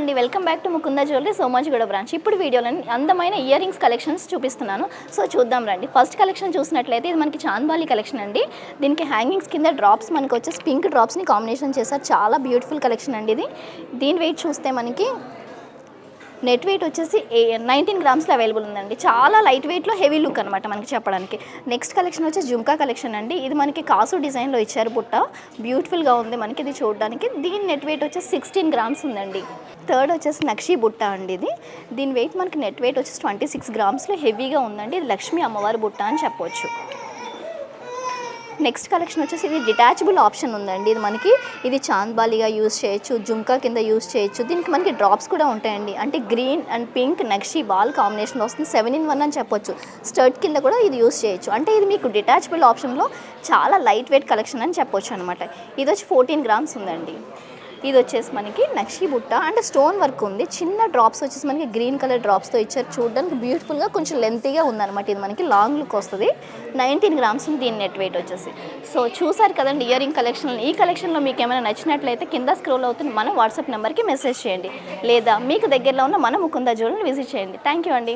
అండి, welcome back to Mukunda jewellery Somajiguda branch. ఇప్పుడు వీడియోలో అందమైన ఇయర్ రింగ్స్ కలెక్షన్స్ చూపిస్తున్నాను. సో చూద్దాం రండి. ఫస్ట్ కలెక్షన్ చూసినట్లయితే ఇది మనకి చాంద్బాలి కలెక్షన్ అండి. దీనికి హ్యాంగింగ్స్ కింద డ్రాప్స్ మనకి వచ్చేసి పింక్ డ్రాప్స్ని కాంబినేషన్ చేశారు. చాలా బ్యూటిఫుల్ కలెక్షన్ అండి ఇది. దీని వెయిట్ చూస్తే మనకి నెట్ వెయిట్ వచ్చేసి 19 గ్రామ్స్లో అవైలబుల్ ఉందండి. చాలా లైట్ వెయిట్లో హెవీ లుక్ అనమాట మనకి చెప్పడానికి. నెక్స్ట్ కలెక్షన్ వచ్చేసి జుమ్కా కలెక్షన్ అండి. ఇది మనకి కాసు డిజైన్లో ఇచ్చారు బుట్ట. బ్యూటిఫుల్గా ఉంది మనకి ఇది చూడడానికి. దీని నెట్ వెయిట్ వచ్చేసి 16 గ్రామ్స్ ఉందండి. థర్డ్ వచ్చేసి నక్షి బుట్ట అండి ఇది. దీని వెయిట్ మనకి నెట్ వెయిట్ వచ్చేసి 26 గ్రామ్స్లో హెవీగా ఉందండి. ఇది లక్ష్మీ అమ్మవారి బుట్ట అని చెప్పవచ్చు. నెక్స్ట్ కలెక్షన్ వచ్చేసి ఇది డిటాచబుల్ ఆప్షన్ ఉందండి. ఇది చాంద్బాలిగా యూజ్ చేయొచ్చు, జుమ్కా కింద యూజ్ చేయొచ్చు. దీనికి మనకి డ్రాప్స్ కూడా ఉంటాయండి. అంటే green and pink nakshi ball కాంబినేషన్లో వస్తుంది. 7-in-1 అని చెప్పొచ్చు. స్టర్ట్ కింద కూడా ఇది యూజ్ చేయొచ్చు. అంటే ఇది మీకు డిటాచబుల్ ఆప్షన్లో చాలా లైట్ వెయిట్ కలెక్షన్ అని చెప్పొచ్చు అనమాట. ఇది వచ్చి 14 గ్రామ్స్ ఉందండి. ఇది వచ్చేసి మనకి నక్షి బుట్ట అండ్ స్టోన్ వర్క్ ఉంది. చిన్న డ్రాప్స్ వచ్చేసి మనకి గ్రీన్ కలర్ డ్రాప్స్తో ఇచ్చారు. చూడడానికి బ్యూటిఫుల్గా కొంచెం లెంతీగా ఉందన్నమాట. ఇది మనకి లాంగ్ లుక్ వస్తుంది. 19 గ్రామ్స్ ఉంది దీని నెట్ వెయిట్ వచ్చేసి. సో చూసారు కదండి ఇయర్ రింగ్ కలెక్షన్. ఈ కలెక్షన్లో మీకు ఏమైనా నచ్చినట్లయితే కింద స్క్రోల్ అవుతుంది మన వాట్సాప్ నెంబర్కి మెసేజ్ చేయండి, లేదా మీకు దగ్గరలో ఉన్న మన ముకుంద జ్యువెలరీని విజిట్ చేయండి. థ్యాంక్ యూ అండి.